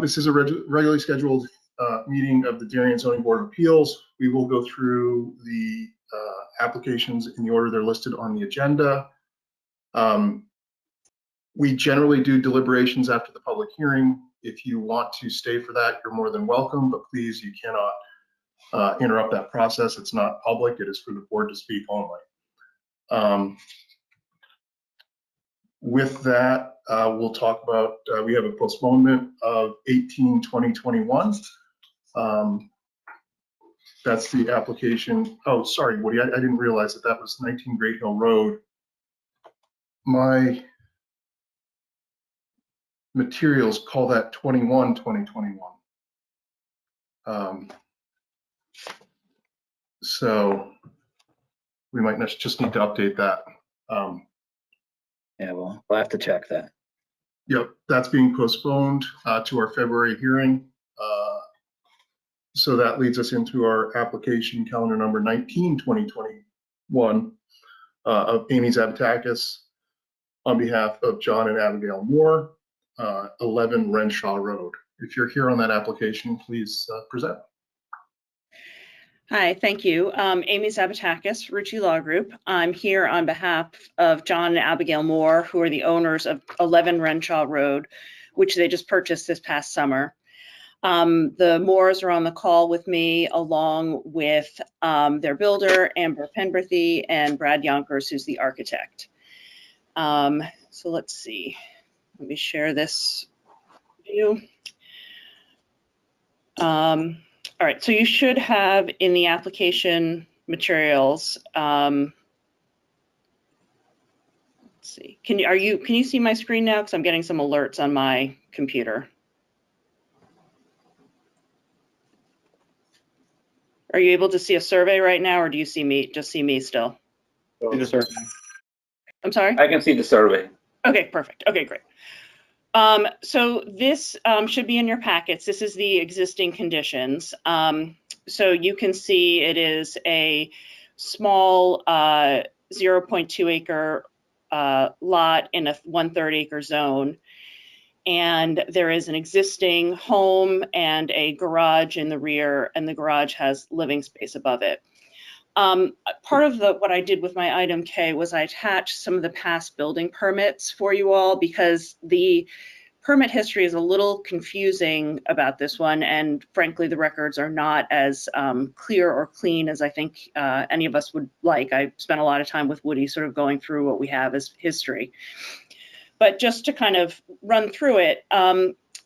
This is a regularly scheduled meeting of the Darien Zoning Board of Appeals. We will go through the applications in the order they're listed on the agenda. We generally do deliberations after the public hearing. If you want to stay for that, you're more than welcome, but please, you cannot interrupt that process. It's not public. It is for the board to speak only. With that, we'll talk about, we have a postponement of 18/20/21. That's the application. Oh, sorry, Woody, I didn't realize that that was 19 Great Hill Road. My materials call that 21/20/21. So we might just need to update that. Yeah, well, we'll have to check that. Yep, that's being postponed to our February hearing. So that leads us into our application calendar number 19/20/21 of Amy Zabatakis on behalf of John and Abigail Moore, 11 Renshaw Road. If you're here on that application, please present. Hi, thank you. Amy Zabatakis, Rucci Law Group. I'm here on behalf of John and Abigail Moore, who are the owners of 11 Renshaw Road, which they just purchased this past summer. The Moores are on the call with me, along with their builder, Amber Penberthy, and Brad Yonkers, who's the architect. So let's see. Let me share this view. All right, so you should have in the application materials. Let's see. Can you see my screen now? Because I'm getting some alerts on my computer. Are you able to see a survey right now, or do you see me? Just see me still? See the survey. I'm sorry? I can see the survey. Okay, perfect. Okay, great. So this should be in your packets. This is the existing conditions. So you can see it is a small 0.2 acre lot in a 1/3 acre zone. And there is an existing home and a garage in the rear, and the garage has living space above it. Part of what I did with my item K was I attached some of the past building permits for you all, because the permit history is a little confusing about this one, and frankly, the records are not as clear or clean as I think any of us would like. I spent a lot of time with Woody sort of going through what we have as history. But just to kind of run through it,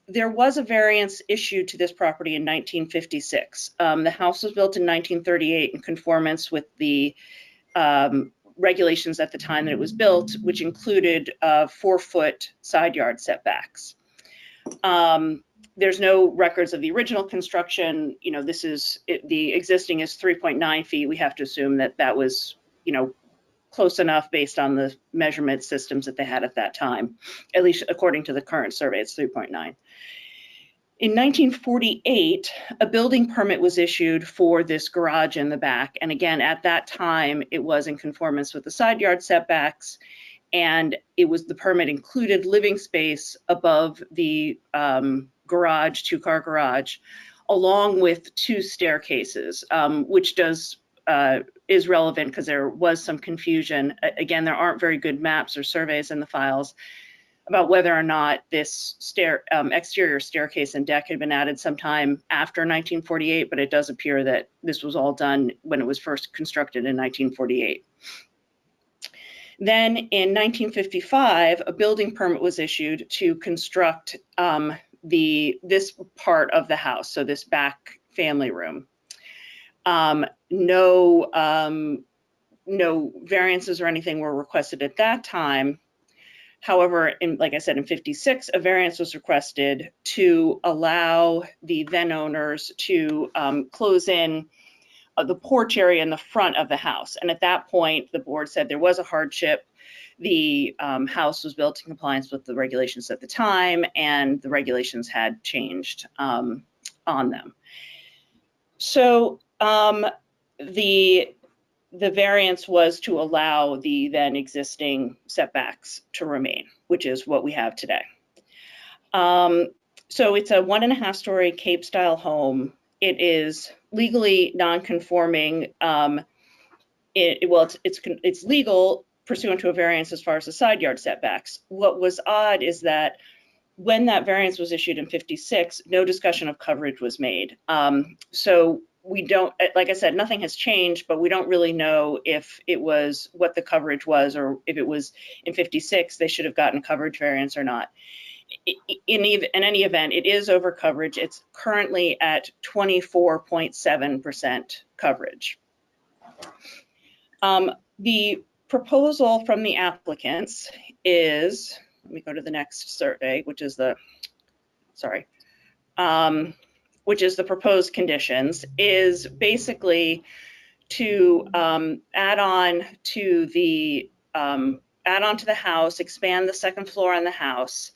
there was a variance issued to this property in 1956. The house was built in 1938 in conformance with the regulations at the time that it was built, which included 4-foot side yard setbacks. There's no records of the original construction. You know, the existing is 3.9 feet. We have to assume that that was, you know, close enough based on the measurement systems that they had at that time. At least according to the current survey, it's 3.9. In 1948, a building permit was issued for this garage in the back. And again, at that time, it was in conformance with the side yard setbacks. And the permit included living space above the garage, 2-car garage, along with 2 staircases, which is relevant because there was some confusion. Again, there aren't very good maps or surveys in the files about whether or not this exterior staircase and deck had been added sometime after 1948, but it does appear that this was all done when it was first constructed in 1948. Then in 1955, a building permit was issued to construct this part of the house, so this back family room. No variances or anything were requested at that time. However, like I said, in 56, a variance was requested to allow the then owners to close in the porch area in the front of the house. And at that point, the board said there was a hardship. The house was built in compliance with the regulations at the time, and the regulations had changed on them. So the variance was to allow the then existing setbacks to remain, which is what we have today. So it's a 1.5-story Cape style home. It is legally non-conforming. It's legal pursuant to a variance as far as the side yard setbacks. What was odd is that when that variance was issued in 56, no discussion of coverage was made. So we don't, like I said, nothing has changed, but we don't really know if it was what the coverage was, or if it was in 56, they should have gotten coverage variance or not. In any event, it is over coverage. It's currently at 24.7% coverage. The proposal from the applicants is, let me go to the next survey, which is the proposed conditions, is basically to add on to the house, expand the second floor on the house.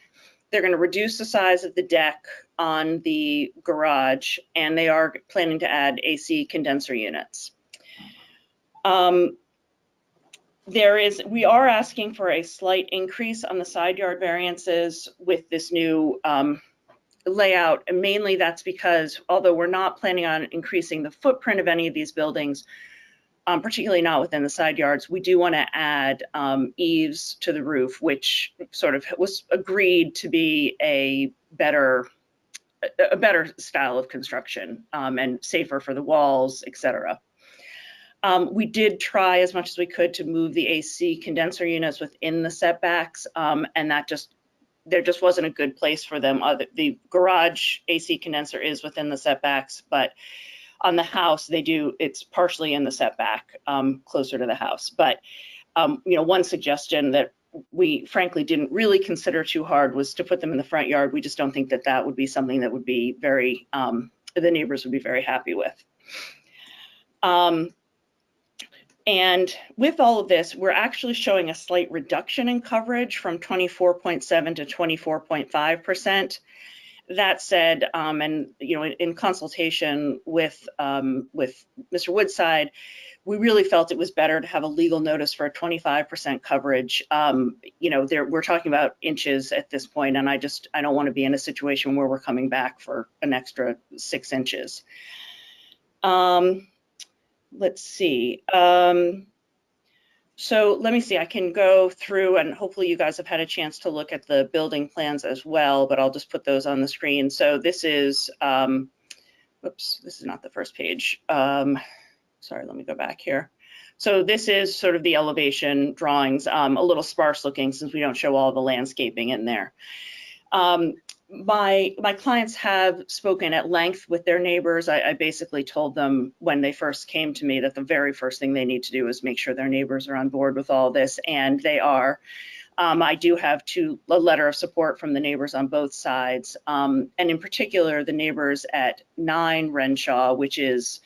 They're going to reduce the size of the deck on the garage, and they are planning to add AC condenser units. We are asking for a slight increase on the side yard variances with this new layout, and mainly that's because although we're not planning on increasing the footprint of any of these buildings, particularly not within the side yards, we do want to add eaves to the roof, which sort of was agreed to be a better style of construction and safer for the walls, etc. We did try as much as we could to move the AC condenser units within the setbacks, and there just wasn't a good place for them. The garage AC condenser is within the setbacks, but on the house, it's partially in the setback, closer to the house. But, one suggestion that we frankly didn't really consider too hard was to put them in the front yard. We just don't think that that would be something that would be the neighbors would be very happy with. And with all of this, we're actually showing a slight reduction in coverage from 24.7 to 24.5%. That said, and in consultation with Mr. Woodside, we really felt it was better to have a legal notice for a 25% coverage. We're talking about inches at this point, and I don't want to be in a situation where we're coming back for an extra 6 inches. Let's see. So let me see, I can go through, and hopefully you guys have had a chance to look at the building plans as well, but I'll just put those on the screen. So this is, whoops, this is not the first page. Sorry, let me go back here. So this is sort of the elevation drawings, a little sparse looking since we don't show all the landscaping in there. My clients have spoken at length with their neighbors. I basically told them when they first came to me that the very first thing they need to do is make sure their neighbors are on board with all this, and they are. I do have a letter of support from the neighbors on both sides, and in particular the neighbors at 9 Renshaw, which is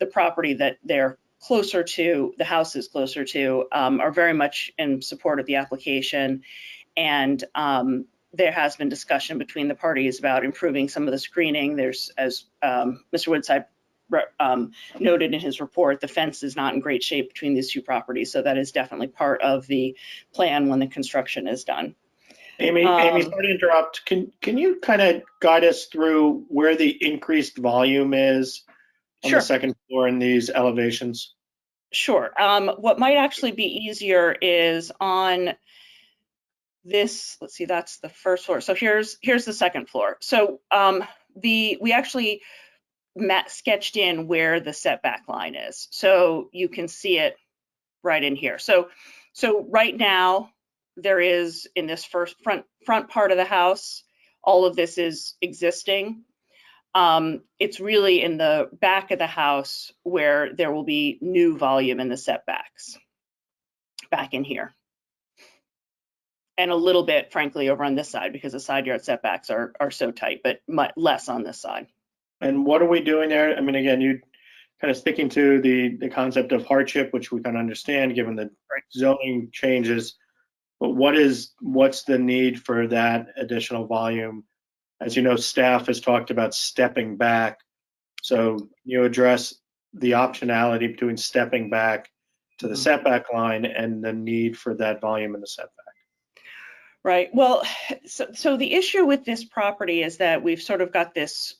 the property that they're closer to, the house is closer to, are very much in support of the application. And there has been discussion between the parties about improving some of the screening. There's, as Mr. Woodside noted in his report, the fence is not in great shape between these two properties. So that is definitely part of the plan when the construction is done. Amy, sorry to interrupt. Can you kind of guide us through where the increased volume is on Sure. the second floor in these elevations? Sure. What might actually be easier is on this, let's see, that's the first floor. So here's the second floor. So we actually sketched in where the setback line is. So you can see it right in here. So right now there is, in this front part of the house, all of this is existing. It's really in the back of the house where there will be new volume in the setbacks, back in here. And a little bit, frankly, over on this side because the side yard setbacks are so tight, but much less on this side. And what are we doing there? I mean, again, you kind of sticking to the concept of hardship, which we can understand given the zoning changes. But what's the need for that additional volume? As you know, staff has talked about stepping back. So you address the optionality between stepping back to the setback line and the need for that volume in the setback. Right. Well, so the issue with this property is that we've sort of got this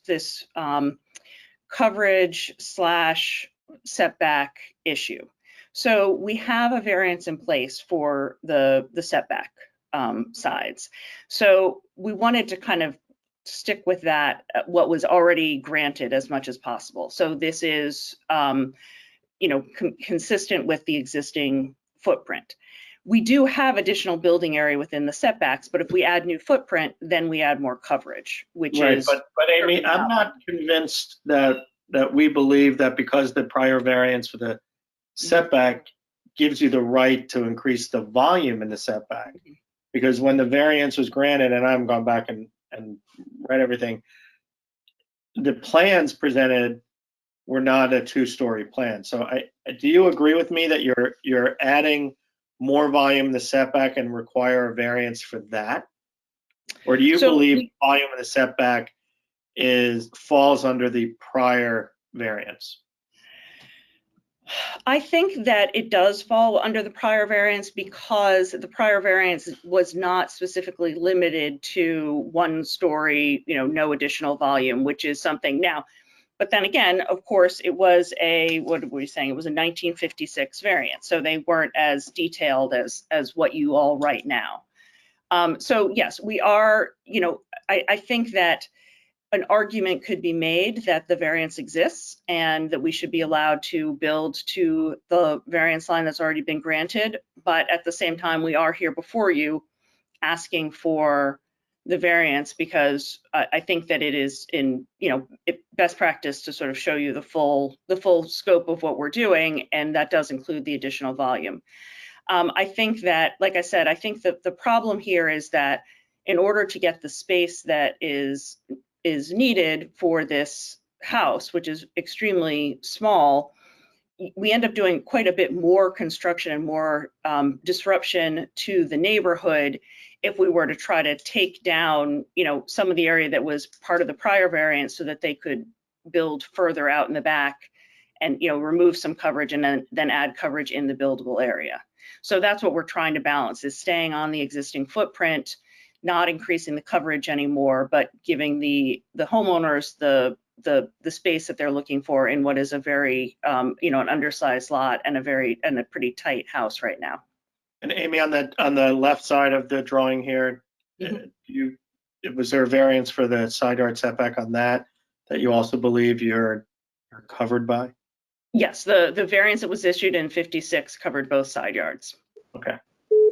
coverage slash setback issue. So we have a variance in place for the setback sides. So we wanted to kind of stick with that, what was already granted as much as possible. So this is, consistent with the existing footprint. We do have additional building area within the setbacks, but if we add new footprint, then we add more coverage, which Right, is. but Amy, I'm not convinced that we believe that because the prior variance for the setback gives you the right to increase the volume in the setback. Because when the variance was granted, and I've gone back and read everything, the plans presented were not a two-story plan. So do you agree with me that you're adding more volume in the setback and require a variance for that? Or do you believe volume in the setback falls under the prior variance? I think that it does fall under the prior variance because the prior variance was not specifically limited to 1 story, no additional volume, which is something now. But then again, of course, it was what were we saying? It was a 1956 variance. So they weren't as detailed as what you all write now. So yes, we are, I think that an argument could be made that the variance exists and that we should be allowed to build to the variance line that's already been granted. But at the same time, we are here before you asking for the variance because I think that it is in, best practice to sort of show you the full scope of what we're doing, and that does include the additional volume. I think that, like I said, I think that the problem here is that in order to get the space that is needed for this house, which is extremely small, we end up doing quite a bit more construction and more disruption to the neighborhood if we were to try to take down, some of the area that was part of the prior variance so that they could build further out in the back and, remove some coverage and then add coverage in the buildable area. So that's what we're trying to balance, is staying on the existing footprint, not increasing the coverage anymore, but giving the homeowners the space that they're looking for in what is a very, an undersized lot and a pretty tight house right now. And Amy, on the left side of the drawing here, was there a variance for the side yard setback on that you also believe you're covered by? Yes, the variance that was issued in 56 covered both side yards. Okay.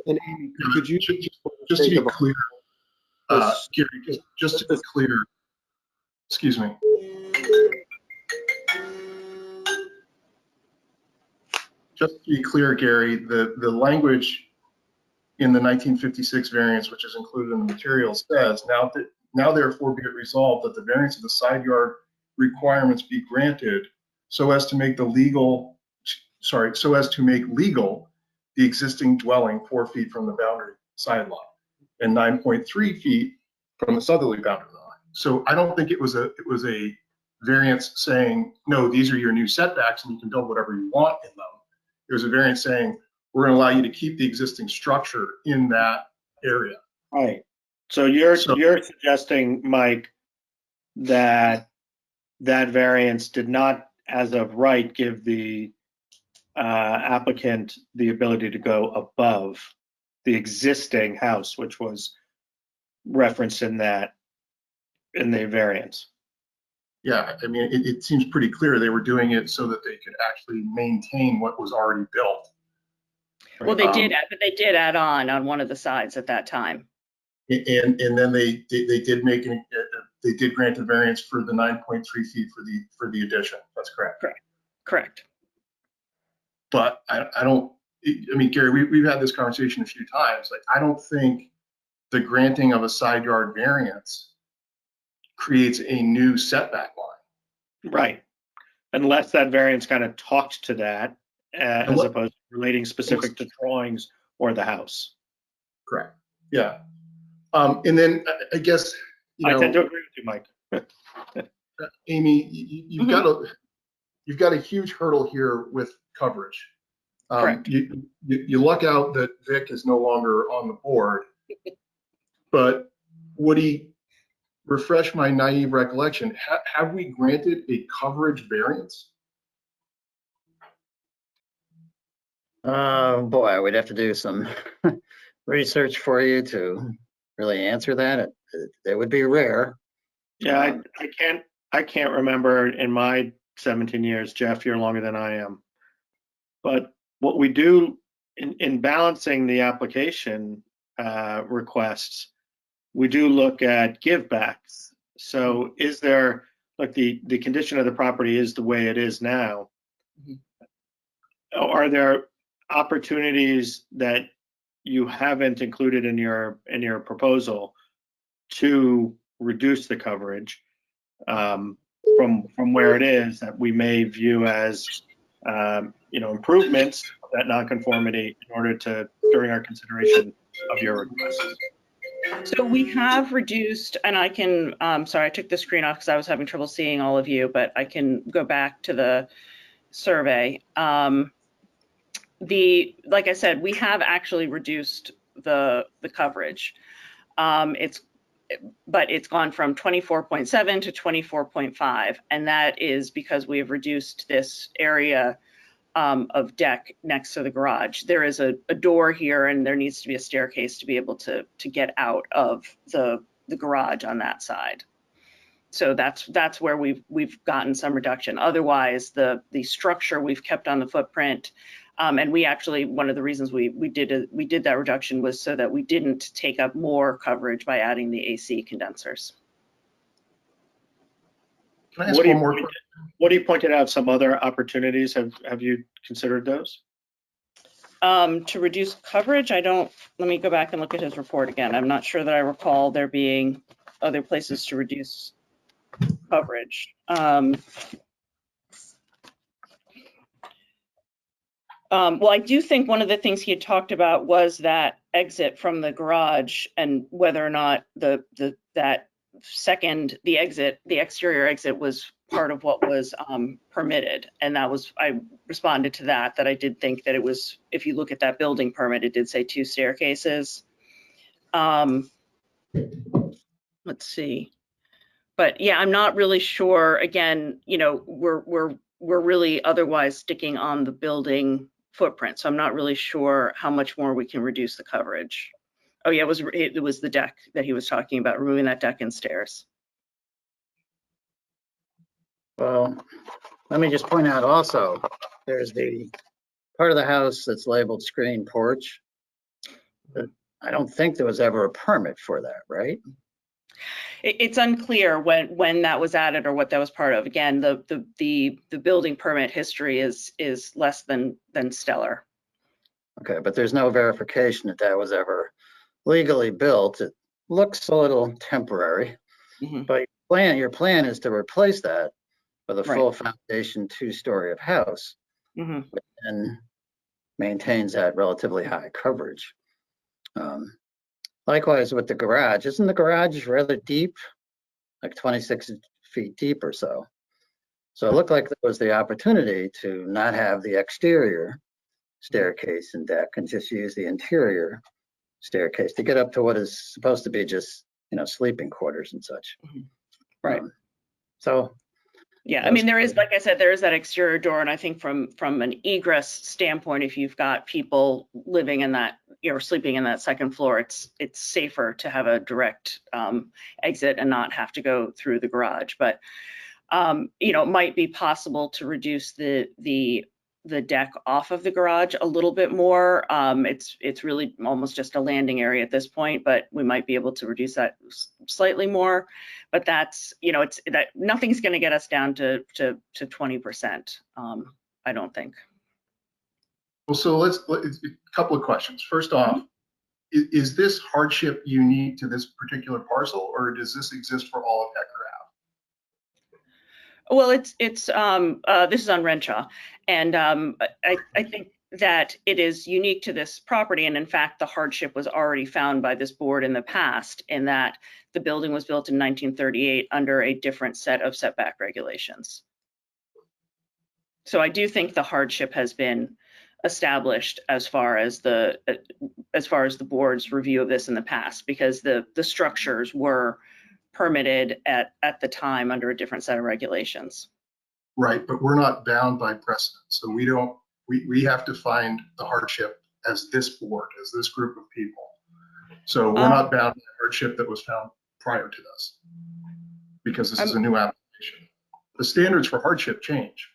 And Amy, could you just to be clear, Gary, just to be clear, excuse me. Just to be clear, Gary, the language in the 1956 variance, which is included in the materials, says, now therefore be it resolved that the variance of the side yard requirements be granted so as to make legal the existing dwelling 4 feet from the boundary side line and 9.3 feet from the southerly boundary line. So I don't think it was a variance saying, no, these are your new setbacks and you can build whatever you want in them. It was a variance saying, we're going to allow you to keep the existing structure in that area. Right. So you're suggesting, Mike, that variance did not, as of right, give the applicant the ability to go above the existing house, which was referenced in the variance. Yeah, I mean, it seems pretty clear they were doing it so that they could actually maintain what was already built. Well, they did add on one of the sides at that time. And then they did grant a variance for the 9.3 feet for the addition. That's correct. Correct. But I mean, Gary, we've had this conversation a few times. Like, I don't think the granting of a side yard variance creates a new setback line. Right. Unless that variance kind of talked to that, as opposed to relating specific to drawings or the house. Correct. Yeah. And then I guess, I tend to agree with you, Mike. Amy, you've got a huge hurdle here with coverage. Correct. You luck out that Vic is no longer on the board. But Woody, refresh my naive recollection. Have we granted a coverage variance? Boy, we'd have to do some research for you to really answer that. It would be rare. Yeah, I can't remember in my 17 years. Jeff, you're longer than I am. But what we do in balancing the application requests, we do look at givebacks. So is there, like the condition of the property is the way it is now. Are there opportunities that you haven't included in your proposal to reduce the coverage from where it is that we may view as improvements of that nonconformity in order to during our consideration of your request? So we have reduced, and I can, sorry, I took the screen off because I was having trouble seeing all of you, but I can go back to the survey. Like I said, we have actually reduced the coverage. But it's gone from 24.7 to 24.5, and that is because we have reduced this area of deck next to the garage. There is a door here, and there needs to be a staircase to be able to get out of the garage on that side. So that's where we've gotten some reduction. Otherwise, the structure we've kept on the footprint, and we actually, one of the reasons we did that reduction was so that we didn't take up more coverage by adding the AC condensers. Can I ask one more question? Woody pointed out some other opportunities. Have you considered those? To reduce coverage, let me go back and look at his report again. I'm not sure that I recall there being other places to reduce coverage. Well, I do think one of the things he had talked about was that exit from the garage and whether or not the exterior exit was part of what was permitted. And that was, I responded to that I did think that it was, if you look at that building permit, it did say 2 staircases. Let's see. But yeah, I'm not really sure. Again, we're really otherwise sticking on the building footprint. So I'm not really sure how much more we can reduce the coverage. Oh yeah, it was the deck that he was talking about, removing that deck and stairs. Well, let me just point out also, there's the part of the house that's labeled screen porch. I don't think there was ever a permit for that, right? It's unclear when that was added or what that was part of. Again, the building permit history is less than stellar. Okay, but there's no verification that that was ever legally built. It looks a little temporary, but your plan is to replace that with a full foundation 2-story of house, and maintains that relatively high coverage. Likewise with the garage, isn't the garage rather deep, like 26 feet deep or so? So it looked like there was the opportunity to not have the exterior staircase and deck and just use the interior staircase to get up to what is supposed to be just, sleeping quarters and such. Right. So yeah, I mean, there is, like I said, there is that exterior door, and I think from an egress standpoint, if you've got people living in that, sleeping in that second floor, it's safer to have a direct exit and not have to go through the garage. But it might be possible to reduce the deck off of the garage a little bit more. It's really almost just a landing area at this point, but we might be able to reduce that slightly more. But that's, nothing's going to get us down to 20%. I don't think. Well, so a couple of questions. First off, is this hardship unique to this particular parcel, or does this exist for all of Ecker Ave? Well, this is on Renshaw, and I think that it is unique to this property. And in fact, the hardship was already found by this board in the past, in that the building was built in 1938 under a different set of setback regulations. So I do think the hardship has been established as far as the board's review of this in the past, because the structures were permitted at the time under a different set of regulations. Right, but we're not bound by precedent. So we have to find the hardship as this board, as this group of people. So we're not bound by the hardship that was found prior to this, because this is a new application. The standards for hardship change.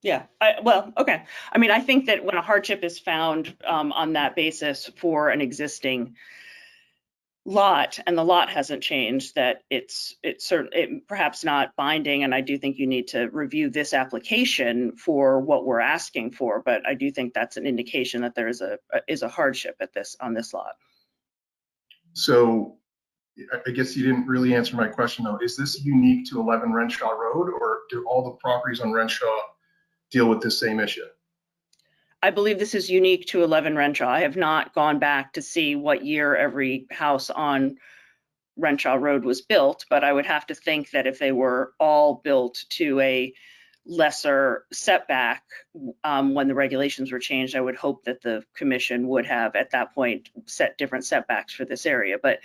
Yeah, well, okay. I mean, I think that when a hardship is found on that basis for an existing lot and the lot hasn't changed, that it's perhaps not binding, and I do think you need to review this application for what we're asking for, but I do think that's an indication that there is a hardship on this lot. So I guess you didn't really answer my question though. Is this unique to 11 Renshaw Road, or do all the properties on Renshaw deal with this same issue? I believe this is unique to 11 Renshaw. I have not gone back to see what year every house on Renshaw Road was built, but I would have to think that if they were all built to a lesser setback when the regulations were changed, I would hope that the commission would have at that point set different setbacks for this area. But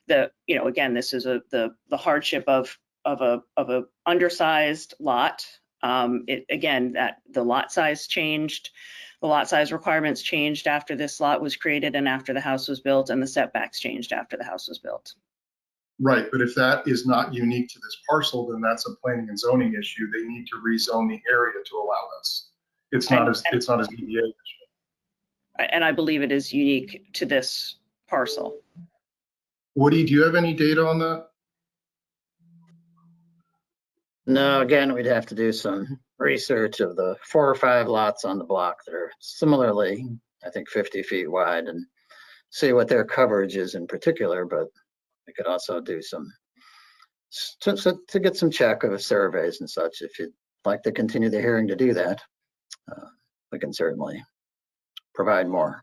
again, this is the hardship of a undersized lot. Again, that the lot size changed. The lot size requirements changed after this lot was created and after the house was built, and the setbacks changed after the house was built. Right, but if that is not unique to this parcel, then that's a planning and zoning issue. They need to rezone the area to allow this. It's not as EDA issue. And I believe it is unique to this parcel. Woody, do you have any data on that? No, again, we'd have to do some research of the 4 or 5 lots on the block that are similarly, I think, 50 feet wide, and see what their coverage is in particular, but we could also do some, to get some check of surveys and such. If you'd like to continue the hearing to do that, we can certainly provide more.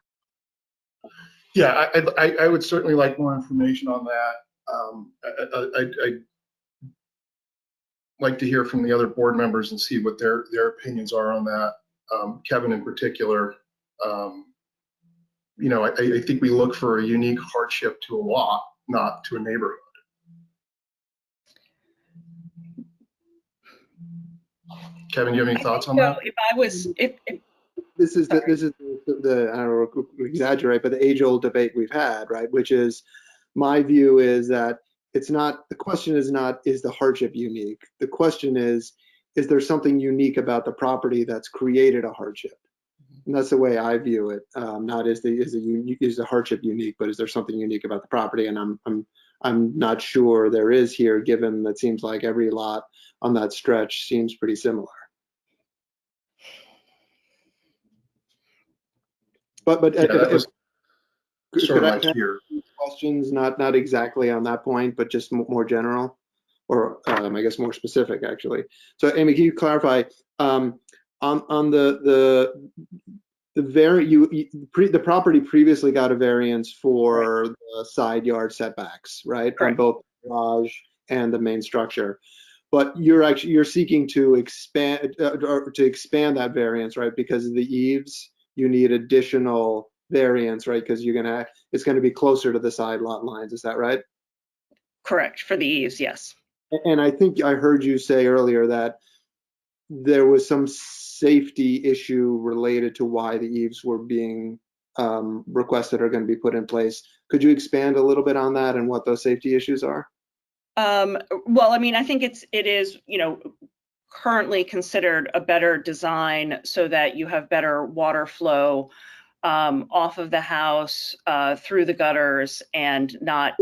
Yeah, I would certainly like more information on that. I'd like to hear from the other board members and see what their opinions are on that. Kevin in particular, I think we look for a unique hardship to a lot, not to a neighborhood. Kevin, do you have any thoughts on that? This is the I don't know, exaggerate, but the age-old debate we've had, right? Which is, my view is that it's not, the question is not, is the hardship unique? The question is there something unique about the property that's created a hardship? And that's the way I view it. Not is the hardship unique, but is there something unique about the property? And I'm not sure there is here, given that seems like every lot on that stretch seems pretty similar. But Yeah, that was sort could of I like here. questions, not exactly on that point, but just more general, or I guess more specific, actually. So Amy, can you clarify on the the property previously got a variance for the side yard setbacks, right? Correct. On both the garage and the main structure. But you're seeking to expand that variance, right? Because of the eaves, you need additional variance, right? Because it's gonna be closer to the side lot lines. Is that right? Correct, for the eaves, yes. And I think I heard you say earlier that there was some safety issue related to why the eaves were being requested or going to be put in place. Could you expand a little bit on that and what those safety issues are? Well, I mean, I think it is, currently considered a better design so that you have better water flow off of the house through the gutters and not,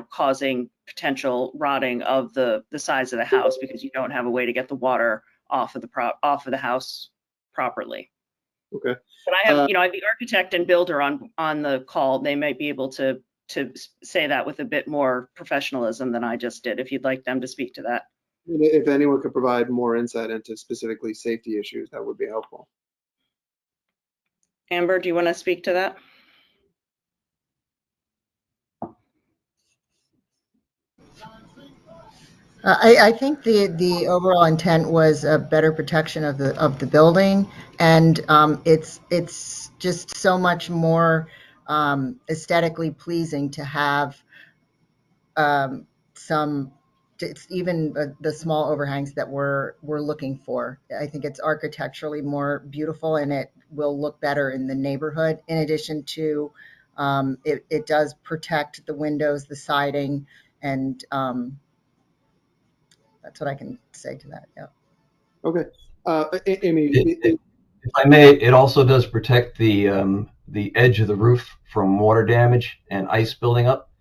causing potential rotting of the sides of the house, because you don't have a way to get the water off of the house properly. Okay. But I have, I have the architect and builder on the call. They might be able to say that with a bit more professionalism than I just did, if you'd like them to speak to that. If anyone could provide more insight into specifically safety issues, that would be helpful. Amber, do you want to speak to that? I think the overall intent was a better protection of the building, and it's just so much more aesthetically pleasing to have some. It's even the small overhangs that we're looking for. I think it's architecturally more beautiful, and it will look better in the neighborhood. In addition to, it does protect the windows, the siding, and that's what I can say to that. Yeah. Okay. Amy, If I may, it also does protect the edge of the roof from water damage and ice building up,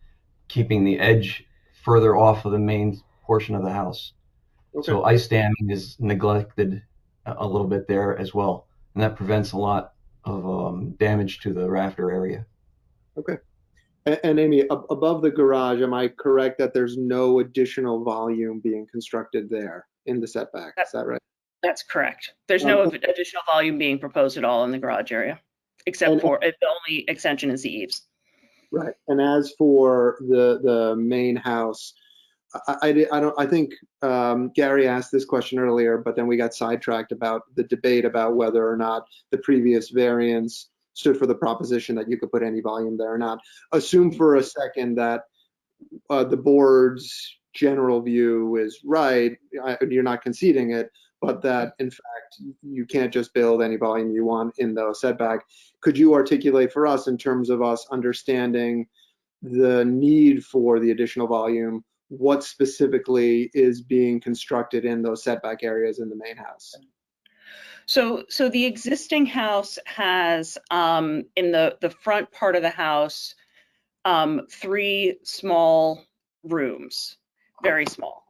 keeping the edge further off of the main portion of the house. okay. So ice damming is neglected a little bit there as well, and that prevents a lot of damage to the rafter area. Okay. And Amy, above the garage, am I correct that there's no additional volume being constructed there in the setback? Is that right? That's correct. There's no additional volume being proposed at all in the garage area, except for the only extension is the eaves. Right. And as for the main house, I think Gary asked this question earlier, but then we got sidetracked about the debate about whether or not the previous variance stood for the proposition that you could put any volume there or not. Assume for a second that the board's general view is right. You're not conceding it, but that in fact you can't just build any volume you want in the setback. Could you articulate for us in terms of us understanding the need for the additional volume, what specifically is being constructed in those setback areas in the main house? So the existing house has in the front part of the house 3 small rooms, very small.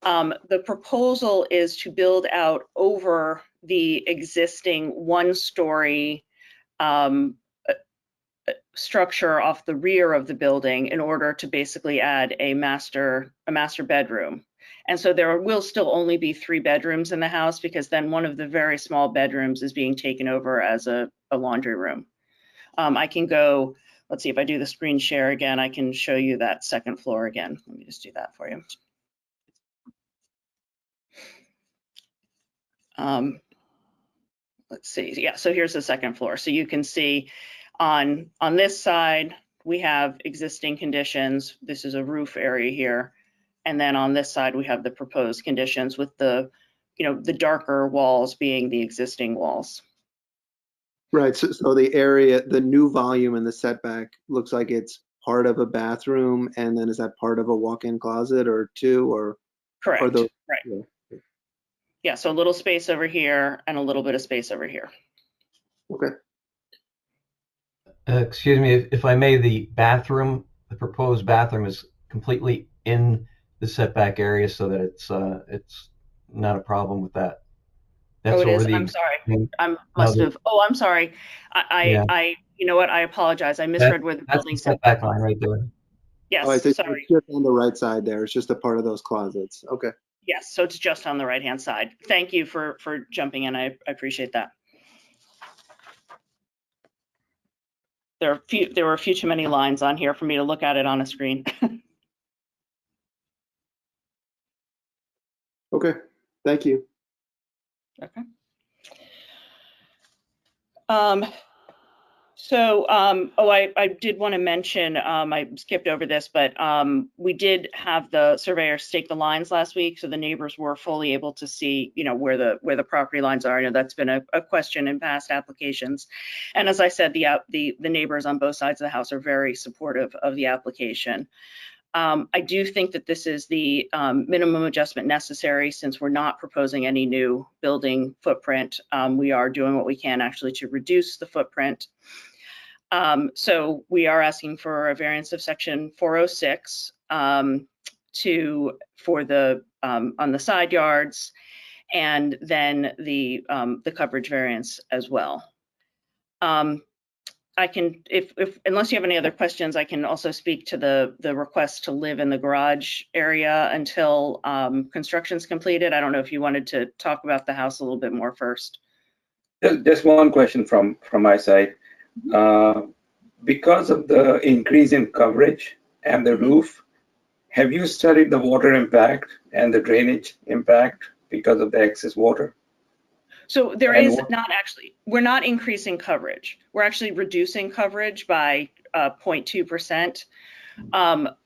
The proposal is to build out over the existing 1-story structure off the rear of the building in order to basically add a master bedroom. And so there will still only be 3 bedrooms in the house, because then one of the very small bedrooms is being taken over as a laundry room. I can go, let's see if I do the screen share again, I can show you that second floor again. Let me just do that for you. Let's see, yeah, so here's the second floor. So you can see on this side, we have existing conditions. This is a roof area here. And then on this side, we have the proposed conditions with the darker walls being the existing walls. Right. So the area, the new volume in the setback looks like it's part of a bathroom, and then is that part of a walk-in closet or 2 or? Correct. Or those, right. Yeah. So a little space over here and a little bit of space over here. Okay. Excuse me, if I may, the proposed bathroom is completely in the setback area, so that it's not a problem with that. That's it is. I'm sorry. I'm sorry. You know what? I apologize. I misread where the building setback line right there. Yes. Oh, sorry. It's just on the right side there. It's just a part of those closets. Okay. Yes. So it's just on the right-hand side. Thank you for jumping in. I appreciate that. There were a few too many lines on here for me to look at it on a screen. Okay. Thank you. Okay. I did want to mention, I skipped over this, but we did have the surveyor stake the lines last week, so the neighbors were fully able to see, where the property lines are. I know that's been a question in past applications, and as I said, the neighbors on both sides of the house are very supportive of the application. I do think that this is the minimum adjustment necessary, since we're not proposing any new building footprint. We are doing what we can actually to reduce the footprint. So we are asking for a variance of section 406 on the side yards, and then the coverage variance as well. I can, unless you have any other questions, I can also speak to the request to live in the garage area until construction's completed. I don't know if you wanted to talk about the house a little bit more first. Just one question from my side. Because of the increase in coverage and the roof, Have you studied the water impact and the drainage impact because of the excess water? So there And is what- not actually, we're not increasing coverage. We're actually reducing coverage by 0.2%.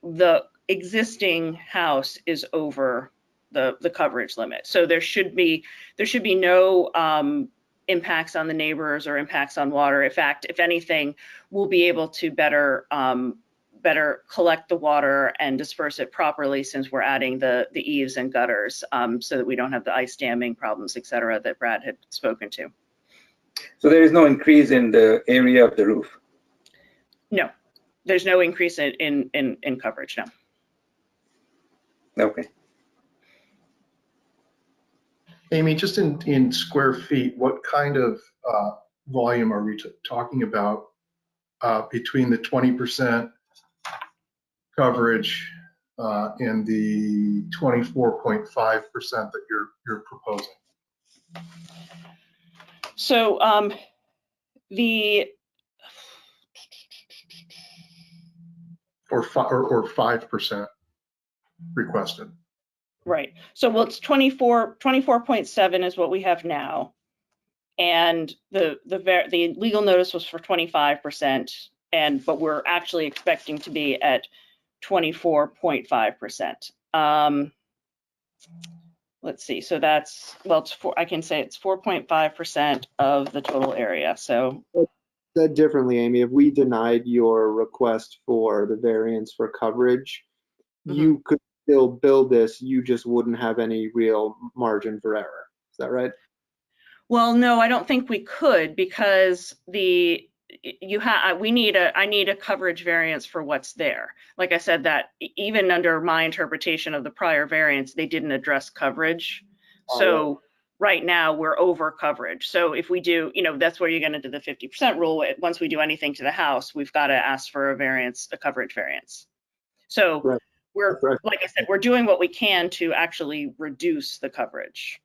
The existing house is over the coverage limit. So there should be no impacts on the neighbors or impacts on water. In fact, if anything, we'll be able to better collect the water and disperse it properly, since we're adding the eaves and gutters, so that we don't have the ice damming problems, et cetera, that Brad had spoken to. So there is no increase in the area of the roof? No, there's no increase in coverage, no. Okay. Amy, just in square feet, what kind of volume are we talking about between the 20% coverage and the 24.5% that you're proposing? So the Or 5% requested? right. So well, it's 24.7 is what we have now. And the legal notice was for 25%, but we're actually expecting to be at 24.5%. Let's see. So that's, well, I can say it's 4.5% of the total area. So Said differently, Amy, if we denied your request for the variance for coverage, you could still build this, you just wouldn't have any real margin for error. Is that right? well, no, I don't think we could, because I need a coverage variance for what's there. Like I said, that even under my interpretation of the prior variance, they didn't address coverage. So right now we're over coverage. So if we do, that's where you're going to do the 50% rule. Once we do anything to the house, we've got to ask for a variance, a coverage variance. So Right. we're, Right. like I said, we're doing what we can to actually reduce the coverage.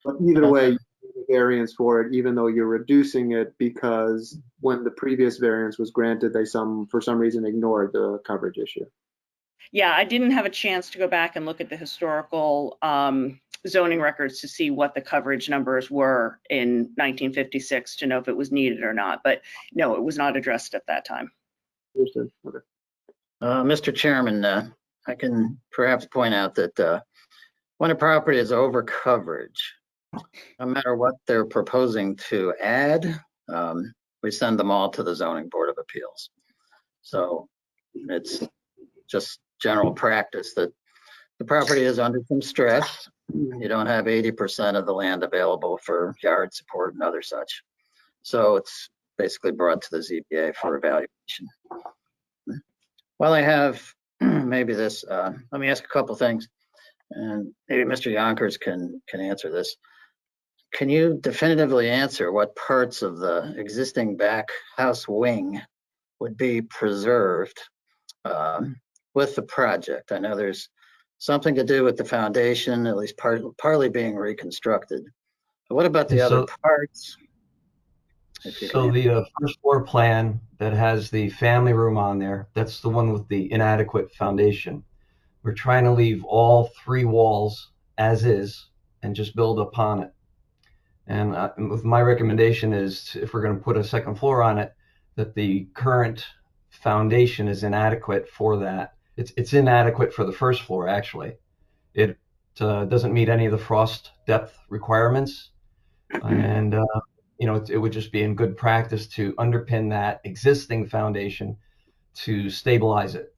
But either way, you need a variance for it, even though you're reducing it, because when the previous variance was granted, they for some reason ignored the coverage issue. Yeah, I didn't have a chance to go back and look at the historical zoning records to see what the coverage numbers were in 1956 to know if it was needed or not. But no, it was not addressed at that time. Understood. Okay. Mr. Chairman, I can perhaps point out that when a property is over coverage, no matter what they're proposing to add, we send them all to the Zoning Board of Appeals. So it's just general practice that the property is under some stress. You don't have 80% of the land available for yard support and other such. So it's basically brought to the ZBA for evaluation. While I have maybe this, let me ask a couple things, and maybe Mr. Yonkers can answer this. Can you definitively answer what parts of the existing back house wing would be preserved with the project? I know there's something to do with the foundation, at least partly being reconstructed. But what about the other parts? So the first floor plan that has the family room on there, that's the one with the inadequate foundation. We're trying to leave all 3 walls as is and just build upon it. And with my recommendation is, if we're going to put a second floor on it, that the current foundation is inadequate for that. It's inadequate for the first floor, actually. It doesn't meet any of the frost depth requirements. And, it would just be in good practice to underpin that existing foundation to stabilize it.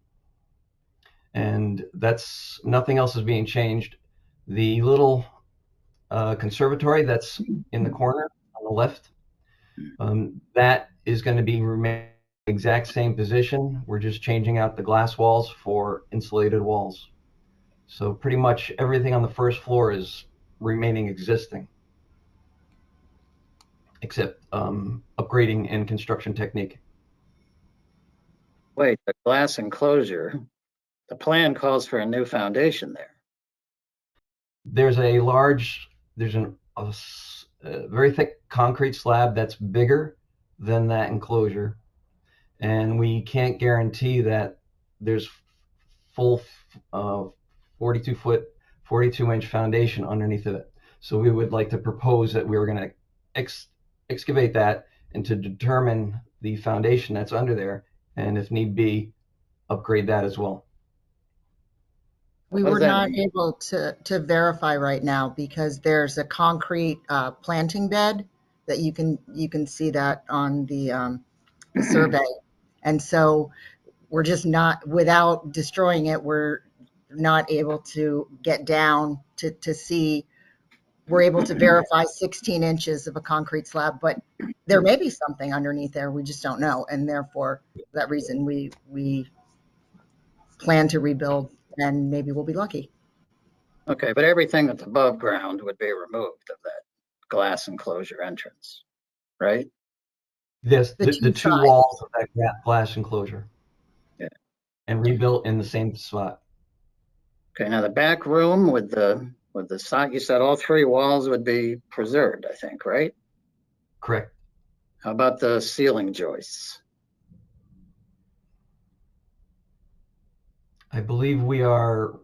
And that's, nothing else is being changed. The little conservatory that's in the corner on the left, that is going to be remain exact same position. We're just changing out the glass walls for insulated walls. So pretty much everything on the first floor is remaining existing, except upgrading in construction technique. Wait, the glass enclosure, the plan calls for a new foundation there. There's a very thick concrete slab that's bigger than that enclosure. And we can't guarantee that there's full 42-foot, 42-inch foundation underneath of it. So we would like to propose that we were going to excavate that and to determine the foundation that's under there, and if need be, upgrade that as well. We What does were that not mean? able to verify right now because there's a concrete planting bed that you can see that on the survey. And so we're just not, without destroying it, we're not able to get down to see. We're able to verify 16 inches of a concrete slab, but there may be something underneath there. We just don't know. And therefore, for that reason, we plan to rebuild and maybe we'll be lucky. Okay, but everything that's above ground would be removed of that glass enclosure entrance, right? Yes, The the two two sides. walls of that glass enclosure. Yeah. And rebuilt in the same spot. Okay, now the back room with the side, you said all three walls would be preserved, I think, right? Correct. How about the ceiling joists? I believe we are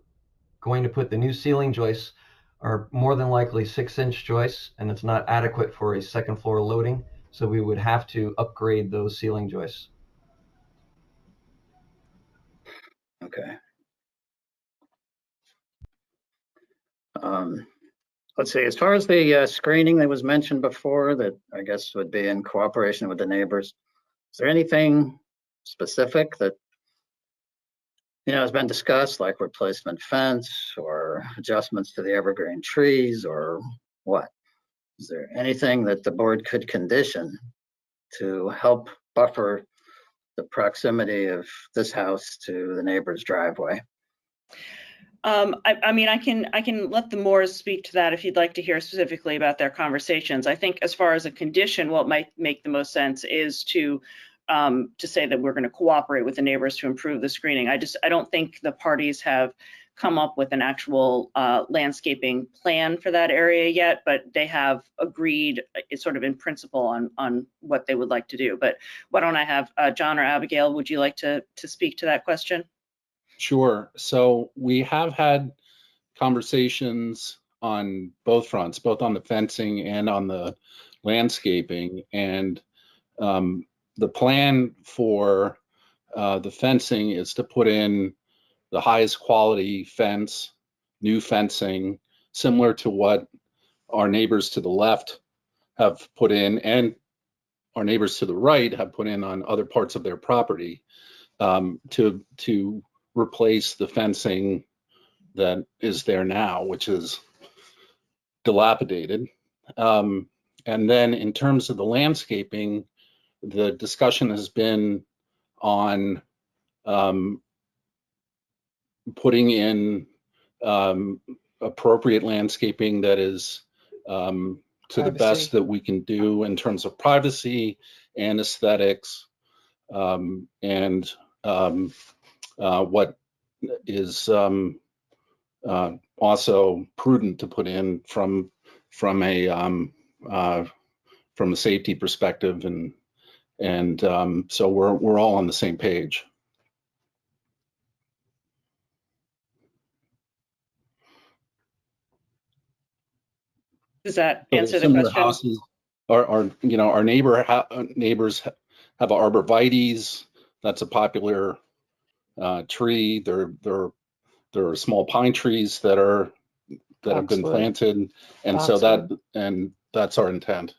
going to put the new ceiling joists are more than likely 6-inch joists, and it's not adequate for a second floor loading. So we would have to upgrade those ceiling joists. Okay. Let's see, as far as the screening that was mentioned before, that I guess would be in cooperation with the neighbors, is there anything specific that has been discussed, like replacement fence or adjustments to the evergreen trees or what? Is there anything that the board could condition to help buffer the proximity of this house to the neighbor's driveway? I mean, I can let the Moores speak to that if you'd like to hear specifically about their conversations. I think as far as a condition, what might make the most sense is to say that we're going to cooperate with the neighbors to improve the screening. I don't think the parties have come up with an actual landscaping plan for that area yet, but they have agreed sort of in principle on what they would like to do. But why don't I have John or Abigail, would you like to speak to that question? Sure. So we have had conversations on both fronts, both on the fencing and on the landscaping. And the plan for the fencing is to put in the highest quality fence, new fencing, similar to what our neighbors to the left have put in and our neighbors to the right have put in on other parts of their property, to replace the fencing that is there now, which is dilapidated. And then in terms of the landscaping, the discussion has been on putting in appropriate landscaping that is to the best that we can do in terms of privacy and aesthetics, and what is also prudent to put in from a safety perspective, and so we're all on the same page. Does that So answer the similar question? houses our neighbors have arborvitaes. That's a popular tree. There are small pine trees that have been planted, and that's our intent.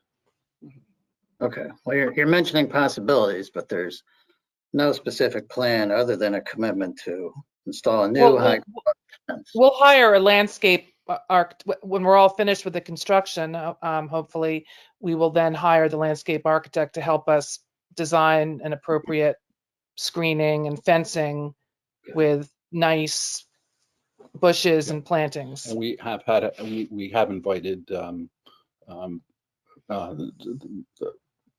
Okay, well, you're mentioning possibilities, but there's no specific plan other than a commitment to install a new high fence. We'll hire a landscape when we're all finished with the construction. Hopefully, we will then hire the landscape architect to help us design an appropriate screening and fencing with nice bushes and plantings. And we have invited the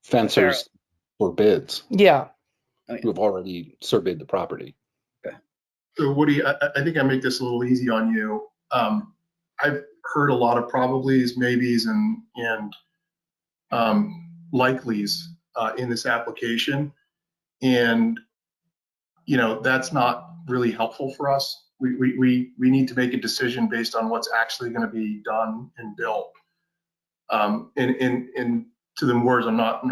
fencers for bids. Yeah. Who have already surveyed the property. So Woody, I think I make this a little easy on you. I've heard a lot of probablys, maybes, and likelies in this application, and that's not really helpful for us. We need to make a decision based on what's actually going to be done and built. And to the words, I'm not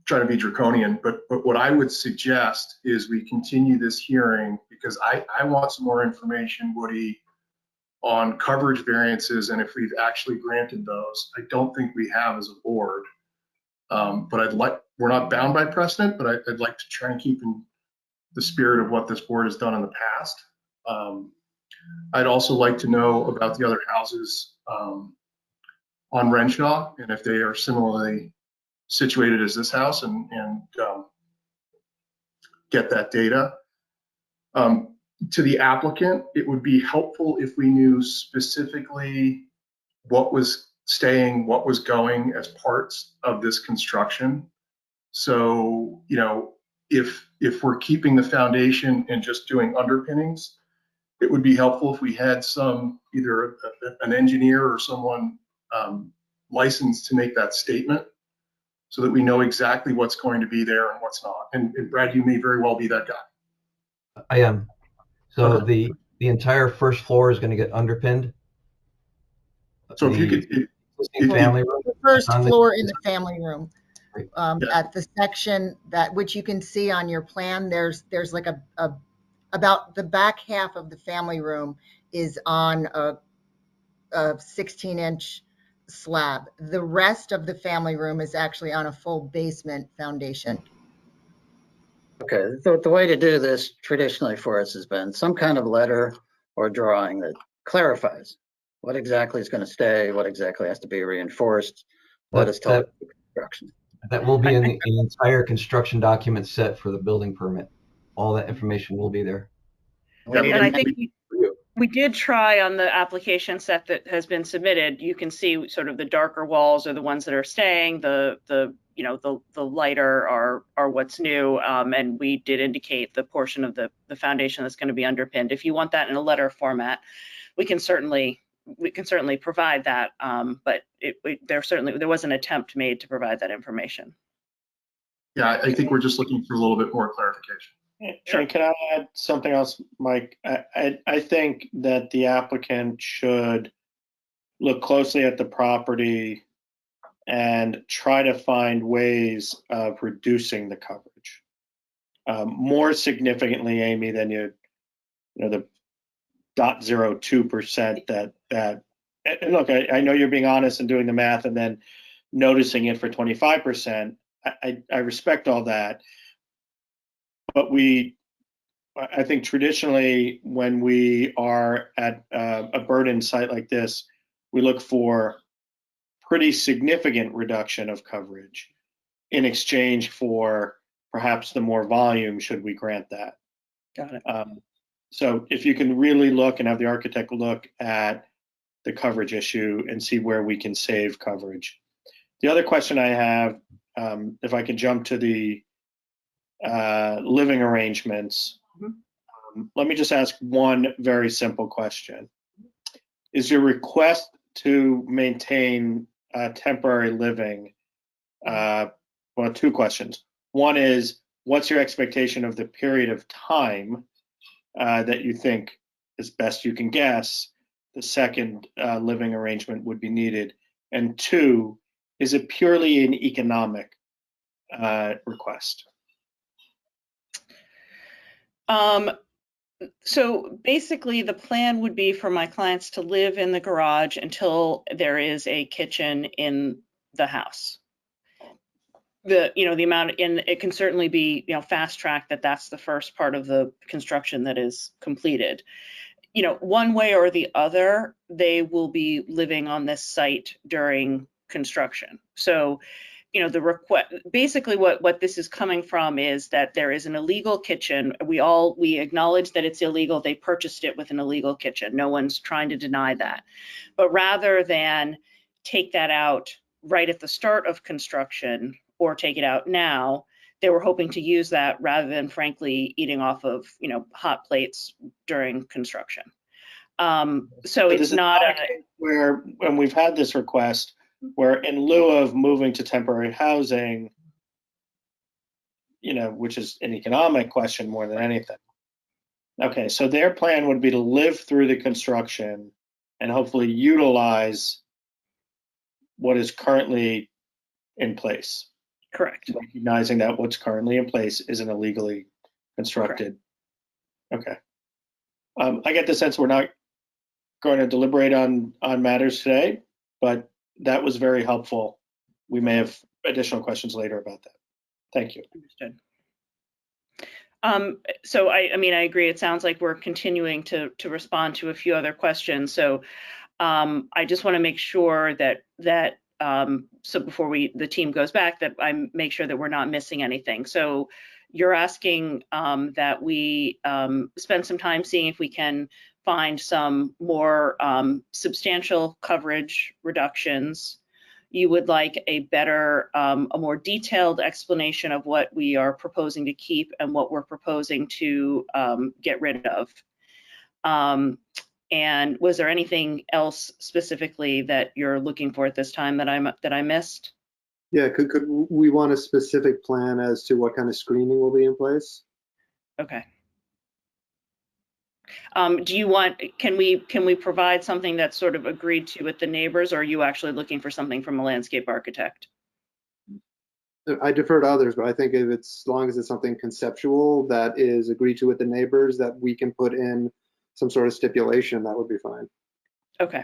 trying to be draconian, but what I would suggest is we continue this hearing because I want some more information, Woody, on coverage variances and if we've actually granted those. I don't think we have as a board. But we're not bound by precedent, but I'd like to try and keep in the spirit of what this board has done in the past. I'd also like to know about the other houses on Renshaw and if they are similarly situated as this house and get that data. To the applicant, it would be helpful if we knew specifically what was staying, what was going as parts of this construction. So, if we're keeping the foundation and just doing underpinnings, it would be helpful if we had either an engineer or someone licensed to make that statement so that we know exactly what's going to be there and what's not. And Brad, you may very well be that guy. I am. So Okay. the entire first floor is going to get underpinned. So if you could, Existing family room. The first on the- floor in the family room, Yeah. at the section which you can see on your plan, there's like about the back half of the family room is on a 16-inch slab. The rest of the family room is actually on a full basement foundation. Okay, the way to do this traditionally for us has been some kind of letter or drawing that clarifies what exactly is going to stay, what exactly has to be reinforced, what is told construction. That will be in the entire construction document set for the building permit. All that information will be there. We need And a I think we did try on the application set that has been submitted. You can see sort of the darker walls are the ones that are staying. The lighter are what's new. And we did indicate the portion of the foundation that's going to be underpinned. If you want that in a letter format, we can certainly provide that. But there was an attempt made to provide that information. Yeah, I think we're just looking for a little bit more clarification. Sure. And can I add something else, Mike? I think that the applicant should look closely at the property and try to find ways of reducing the coverage. More significantly, Amy, than the 0.02% that and look, I know you're being honest and doing the math and then noticing it for 25%. I respect all that. But I think traditionally when we are at a burden site like this, we look for pretty significant reduction of coverage in exchange for perhaps the more volume should we grant that. Got it. So if you can really look and have the architect look at the coverage issue and see where we can save coverage. The other question I have, if I could jump to the living arrangements, let me just ask one very simple question. Is your request to maintain temporary living, well, two questions. One is, what's your expectation of the period of time that you think, as best you can guess, the second living arrangement would be needed? And two, is it purely an economic request? So basically the plan would be for my clients to live in the garage until there is a kitchen in the house. The amount, and it can certainly be, fast tracked that's the first part of the construction that is completed. One way or the other, they will be living on this site during construction. So, the request, basically what this is coming from is that there is an illegal kitchen. We acknowledge that it's illegal. They purchased it with an illegal kitchen. No one's trying to deny that. But rather than take that out right at the start of construction or take it out now, they were hoping to use that rather than frankly eating off of, hot plates during construction. So it's not a case where, when we've had this request, where in lieu of moving to temporary housing, which is an economic question more than anything. Okay, so their plan would be to live through the construction and hopefully utilize what is currently in place, Correct. recognizing that what's currently in place isn't illegally constructed. Okay. I get the sense we're not going to deliberate on matters today, but that was very helpful. We may have additional questions later about that. Thank you. Understood. So I mean, I agree. It sounds like we're continuing to respond to a few other questions. So I just want to make sure that so before the team goes back, that I make sure that we're not missing anything. So you're asking that we spend some time seeing if we can find some more substantial coverage reductions. You would like a better, a more detailed explanation of what we are proposing to keep and what we're proposing to get rid of. And was there anything else specifically that you're looking for at this time that I missed? Yeah, could we want a specific plan as to what kind of screening will be in place? Okay. Do you want, can we provide something that's sort of agreed to with the neighbors, or are you actually looking for something from a landscape architect? I defer to others, but I think if it's, as long as it's something conceptual that is agreed to with the neighbors, that we can put in some sort of stipulation, that would be fine. Okay.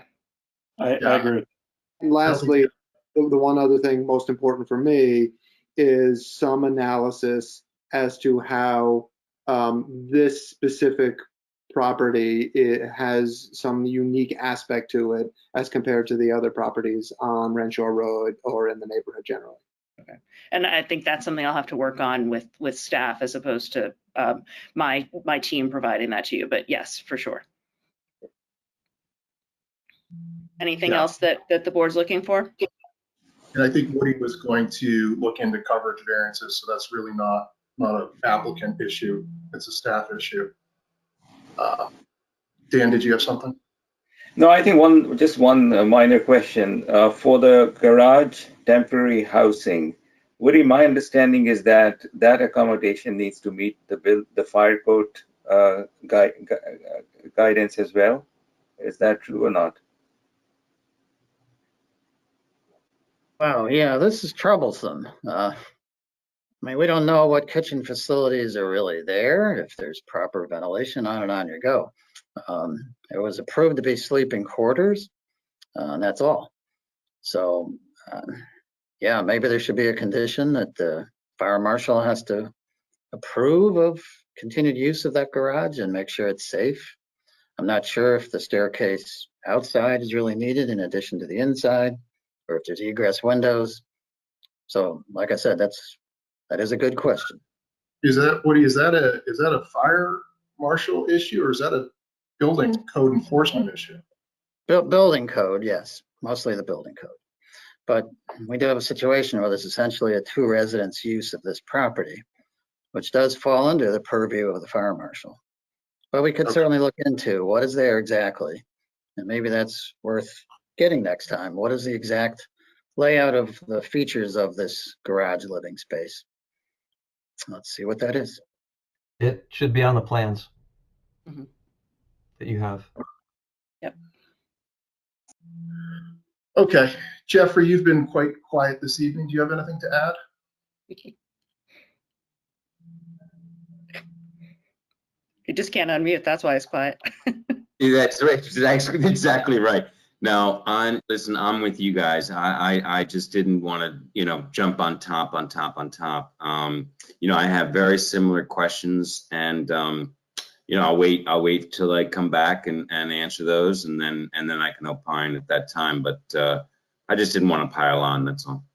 I agree. And lastly, the one other thing most important for me is some analysis as to how this specific property, it has some unique aspect to it as compared to the other properties on Rancho Road or in the neighborhood generally. Okay. And I think that's something I'll have to work on with staff as opposed to my team providing that to you. But yes, for sure. Anything else that the board's looking for? And I think Woody was going to look into coverage variances, so that's really not an applicant issue. It's a staff issue. Dan, did you have something? No, I think just one minor question. For the garage temporary housing, Woody, my understanding is that accommodation needs to meet the fire code guidance as well. Is that true or not? Wow, yeah, this is troublesome. I mean, we don't know what kitchen facilities are really there, if there's proper ventilation, on and on you go. It was approved to be sleeping quarters, and that's all. So, yeah, maybe there should be a condition that the fire marshal has to approve of continued use of that garage and make sure it's safe. I'm not sure if the staircase outside is really needed in addition to the inside, or if there's egress windows. So, like I said, that is a good question. Is that, Woody, is that a fire marshal issue, or is that a building code enforcement issue? Building code, yes, mostly the building code. But we do have a situation where there's essentially a two residence use of this property, which does fall under the purview of the fire marshal. But we could certainly look into what is there exactly. And maybe that's worth getting next time. What is the exact layout of the features of this garage living space? Let's see what that is. It should be on the plans Mhm. that you have. Yep. Okay, Jeffrey, you've been quite quiet this evening. Do you have anything to add? You just can't unmute. That's why it's quiet. That's right. That's exactly right. No, listen, I'm with you guys. I just didn't want to, jump on top. I have very similar questions, and I'll wait till I come back and answer those, and then I can opine at that time. But I just didn't want to pile on. That's all.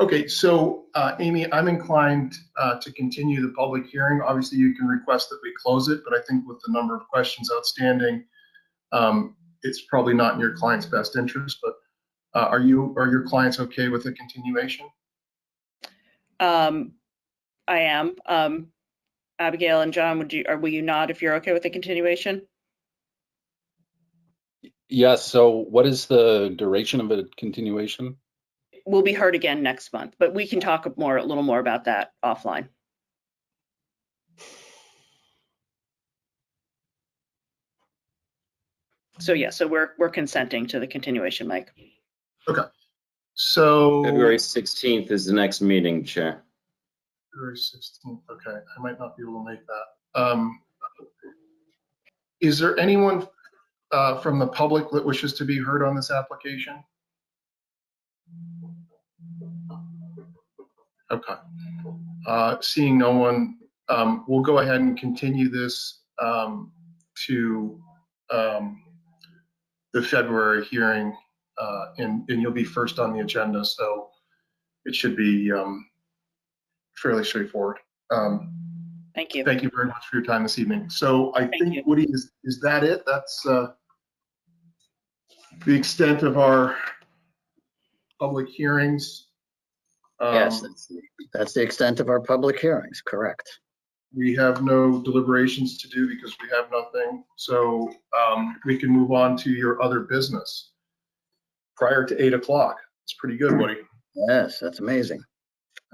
Okay, so Amy, I'm inclined to continue the public hearing. Obviously, you can request that we close it, but I think with the number of questions outstanding, it's probably not in your client's best interest. But are your clients okay with the continuation? I am. Abigail and John, will you nod if you're okay with the continuation? Yes. So what is the duration of a continuation? will be heard again next month, but we can talk a little more about that offline. So yeah, so we're consenting to the continuation, Mike. Okay. So February 16th is the next meeting, Chair. February 16th. Okay, I might not be able to make that. Is there anyone from the public that wishes to be heard on this application? Okay. Seeing no one, we'll go ahead and continue this to the February hearing, and you'll be first on the agenda, so it should be fairly straightforward. Thank you. Thank you very much for your time this evening. So I Thank think, you. Woody, is that it? That's the extent of our public hearings. Yes, that's the extent of our public hearings, correct. We have no deliberations to do because we have nothing. So we can move on to your other business prior to 8 o'clock. It's pretty good, Woody. Yes, that's amazing.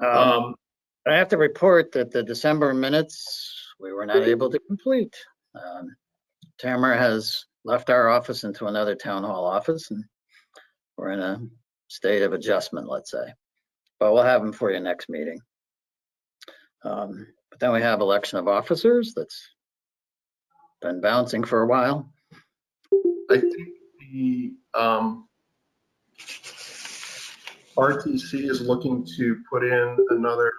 I have to report that the December minutes, we were not able to complete. Tamara has left our office into another town hall office, and we're in a state of adjustment, let's say. But we'll have them for you next meeting. But then we have election of officers. That's been bouncing for a while. I think the RTC is looking to put in another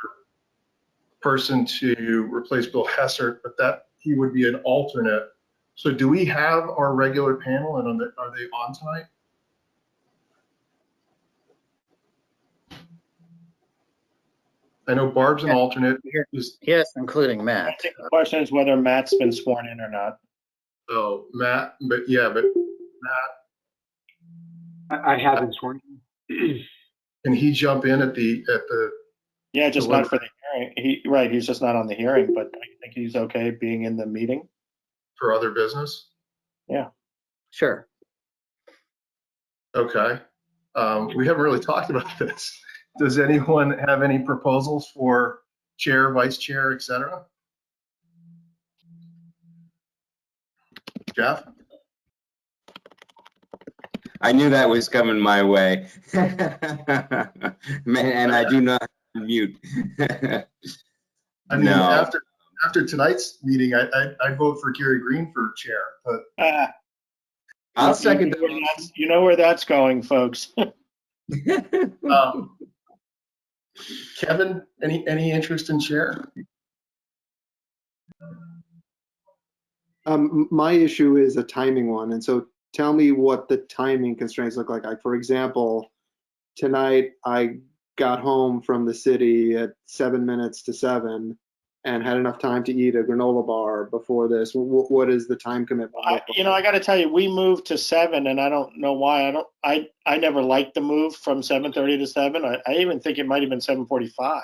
person to replace Bill Hessert, but that he would be an alternate. So do we have our regular panel, and are they on tonight? I know Barb's an alternate. Yes, including I Matt. think the question is whether Matt's been sworn in or not. Oh, Matt, but yeah, but Matt, I have been sworn in. can he jump in at the Yeah, just not for the hearing. Right, he's just not on the hearing, but I think he's okay being in the meeting. for other business? Yeah. Sure. Okay. We haven't really talked about this. Does anyone have any proposals for chair, vice chair, et cetera? Jeff? I knew that was coming my way. Man, and I do not mute. I mean, No. after tonight's meeting, I vote for Gary Green for chair, but I'll second You know where that's going, folks. Kevin, any interest in chair? My issue is a timing one, and so tell me what the timing constraints look like. For example, tonight I got home from the city at 7 minutes to 7 and had enough time to eat a granola bar before this. What is the time commitment? I got to tell you, we moved to 7, and I don't know why. I never liked the move from 7:30 to 7. I even think it might have been 7:45.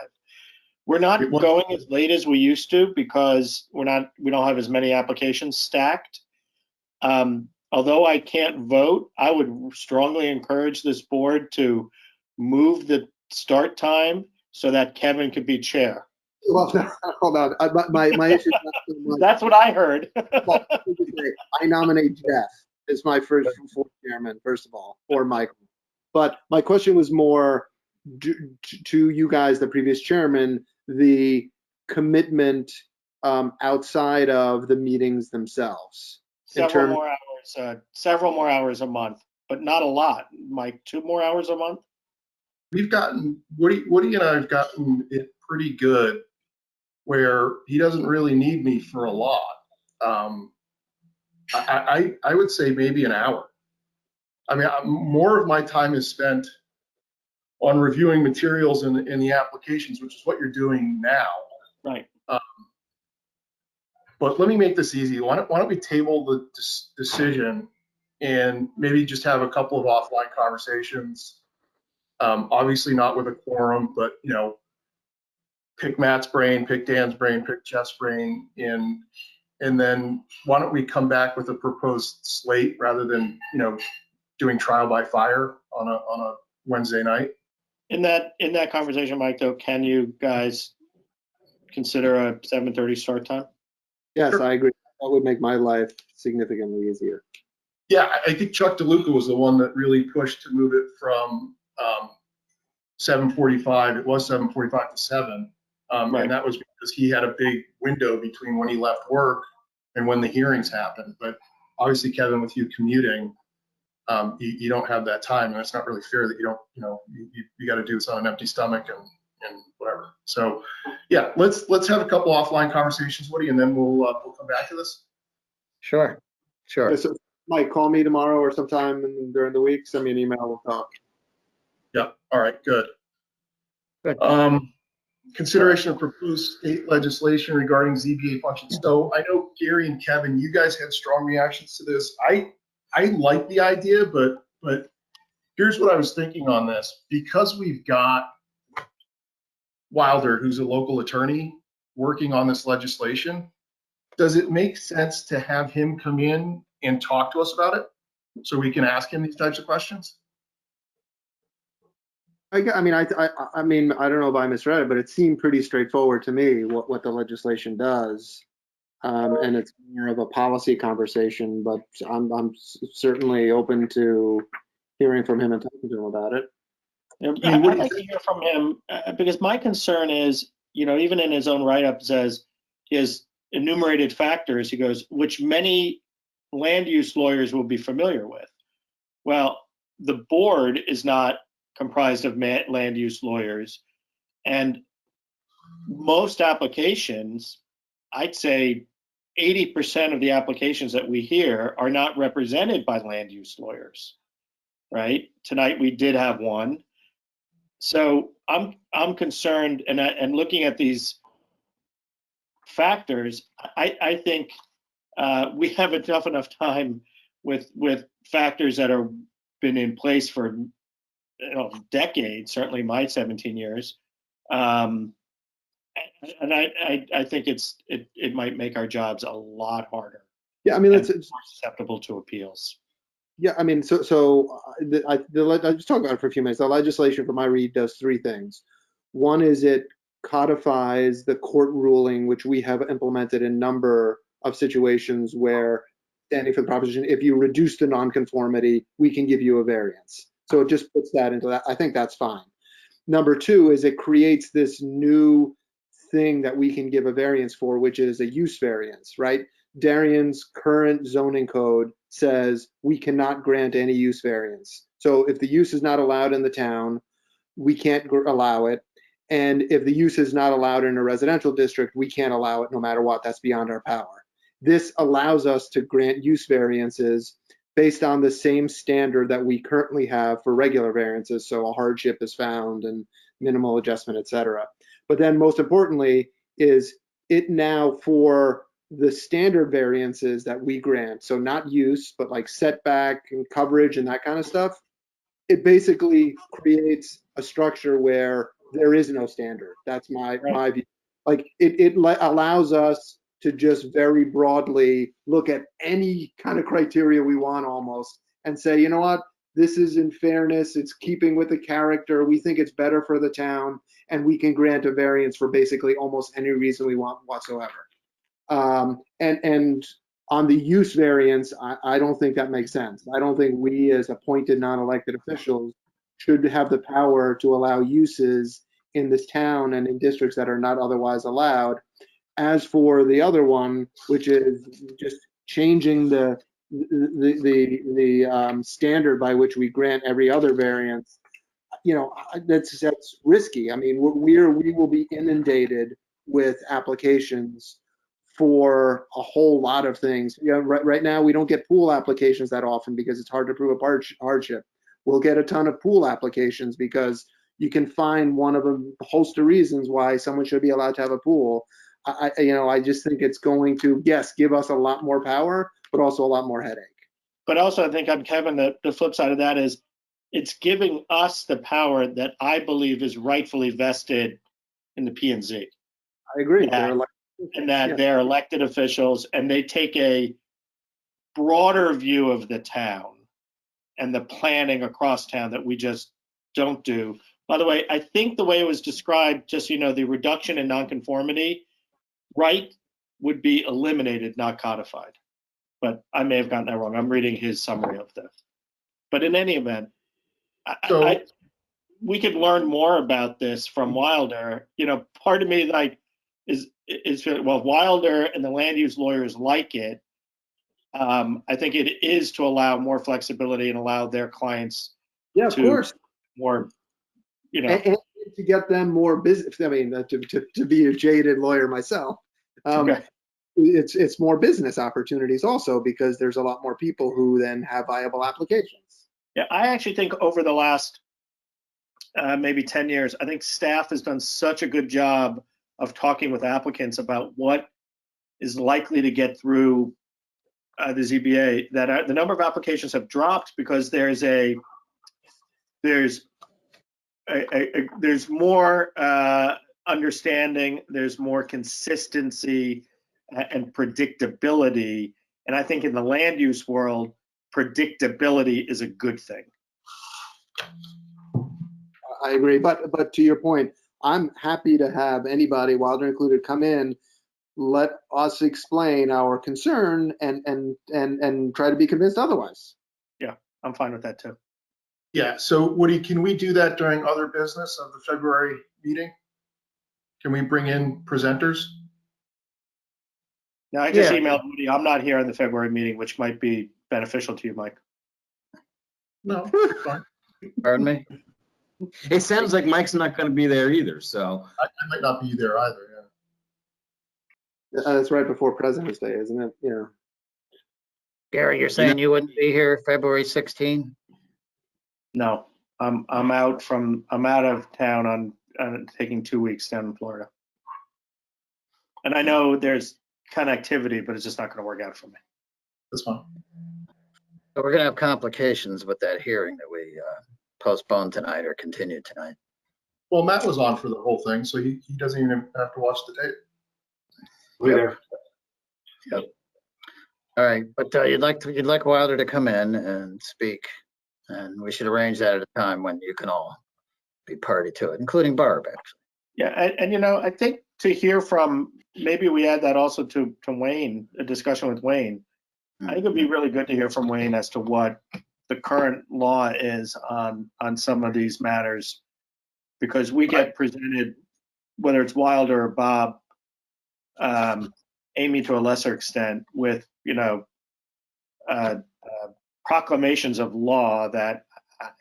We're not going as late as we used to because we don't have as many applications stacked. Although I can't vote, I would strongly encourage this board to move the start time so that Kevin could be chair. Well, hold on. My issue is not so much. That's what I heard. Well, I nominate Jeff as my first chairman, first of all, or Michael. But my question was more to you guys, the previous chairman, the commitment outside of the meetings themselves. Several more hours a month, but not a lot. Mike, 2 more hours a month? We've gotten, Woody and I have gotten it pretty good where he doesn't really need me for a lot. I would say maybe an hour. I mean, more of my time is spent on reviewing materials in the applications, which is what you're doing now. Right. But let me make this easy. Why don't we table the decision and maybe just have a couple of offline conversations? Obviously not with a quorum, but pick Matt's brain, pick Dan's brain, pick Jeff's brain, and then why don't we come back with a proposed slate rather than doing trial by fire on a Wednesday night? In that conversation, Mike, though, can you guys consider a 7:30 start time? Yes, Sure. I agree. That would make my life significantly easier. Yeah, I think Chuck DeLuca was the one that really pushed to move it from 7:45. It was 7:45 to 7. Right. And that was because he had a big window between when he left work and when the hearings happened. But obviously, Kevin, with you commuting, you don't have that time, and it's not really fair that you don't, you got to do this on an empty stomach and whatever. So yeah, let's have a couple offline conversations, Woody, and then we'll come back to this. Sure, sure. So, Mike, call me tomorrow or sometime during the week. Send me an email. We'll talk. Yeah. All right. Good. Good. Consideration of proposed state legislation regarding ZBA functions. So I know Gary and Kevin, you guys had strong reactions to this. I like the idea, but here's what I was thinking on this. Because we've got Wilder, who's a local attorney, working on this legislation, does it make sense to have him come in and talk to us about it so we can ask him these types of questions? I mean, I don't know if I misread it, but it seemed pretty straightforward to me what the legislation does. And it's more of a policy conversation, but I'm certainly open to hearing from him and talking to him about it. I'd like to hear from him because my concern is, even in his own write-up says he has enumerated factors, he goes, which many land use lawyers will be familiar with. Well, the board is not comprised of land use lawyers, and most applications, I'd say 80% of the applications that we hear are not represented by land use lawyers, right? Tonight we did have one. So I'm concerned, and looking at these factors, I think we have enough time with factors that are been in place for decades, certainly my 17 years, and I think it might make our jobs a lot harder. Yeah, I mean, more susceptible to appeals. Yeah, I mean, I just talked about it for a few minutes. The legislation, from my read, does three things. One is it codifies the court ruling, which we have implemented in a number of situations where, standing for the proposition, if you reduce the nonconformity, we can give you a variance. So it just puts that into that. I think that's fine. Number two is it creates this new thing that we can give a variance for, which is a use variance, right? Darien's current zoning code says we cannot grant any use variance. So if the use is not allowed in the town, we can't allow it. And if the use is not allowed in a residential district, we can't allow it no matter what. That's beyond our power. This allows us to grant use variances based on the same standard that we currently have for regular variances. So a hardship is found and minimal adjustment, et cetera. But then most importantly is it now for the standard variances that we grant, so not use, but like setback and coverage and that kind of stuff, it basically creates a structure where there is no standard. That's my view. Like it allows us to just very broadly look at any kind of criteria we want almost and say, you know what, this is in fairness, it's keeping with the character, we think it's better for the town, and we can grant a variance for basically almost any reason we want whatsoever. And on the use variance, I don't think that makes sense. I don't think we as appointed non-elected officials should have the power to allow uses in this town and in districts that are not otherwise allowed. As for the other one, which is just changing the standard by which we grant every other variance, that's risky. I mean, we will be inundated with applications for a whole lot of things. Right now we don't get pool applications that often because it's hard to prove a hardship. We'll get a ton of pool applications because you can find one of a host of reasons why someone should be allowed to have a pool. I just think it's going to, yes, give us a lot more power, but also a lot more headache. But also, I think, Kevin, the flip side of that is it's giving us the power that I believe is rightfully vested in the P&Z. I agree. They're elected officials, and they take a broader view of the town and the planning across town that we just don't do By the way, I think the way it was described, just, the reduction in nonconformity, right, would be eliminated, not codified. But I may have gotten that wrong. I'm reading his summary of this. But in any event, So- we could learn more about this from Wilder. Part of me is well, Wilder and the land use lawyers like it. I think it is to allow more flexibility and allow their clients Yeah, of to course. more, And to get them more business. I mean, to be a jaded lawyer myself, okay. it's more business opportunities also, because there's a lot more people who then have viable applications. Yeah, I actually think over the last maybe 10 years, I think staff has done such a good job of talking with applicants about what is likely to get through the ZBA, that the number of applications have dropped because there's more understanding, there's more consistency and predictability. And I think in the land use world, predictability is a good thing. I agree, but to your point, I'm happy to have anybody, Wilder included, come in, let us explain our concern, and try to be convinced otherwise. Yeah, I'm fine with that too. Yeah, so Woody, can we do that during other business of the February meeting? Can we bring in presenters? Now, I just Yeah. emailed Woody. I'm not here in the February meeting, which might be beneficial to you, Mike. No, it's fine. Pardon me? It sounds like Mike's not going to be there either, so. I might not be there either, yeah. That's right before President's Day, isn't it? Yeah. Gary, you're saying you wouldn't be here February 16? No, I'm out of town on taking 2 weeks down in Florida. And I know there's connectivity, but it's just not going to work out for me. That's fine. So we're gonna have complications with that hearing that we postponed tonight or continued tonight. Well, Matt was on for the whole thing, so he doesn't even have to watch the tape. Yep. All right, but you'd like Wilder to come in and speak, and we should arrange that at a time when you can all be party to it, including Barb, actually. Yeah, and I think to hear from, maybe we add that also to Wayne, a discussion with Wayne. I think it'd be really good to hear from Wayne as to what the current law is on some of these matters, because we get presented, whether it's Wilder or Bob, Amy to a lesser extent, with proclamations of law that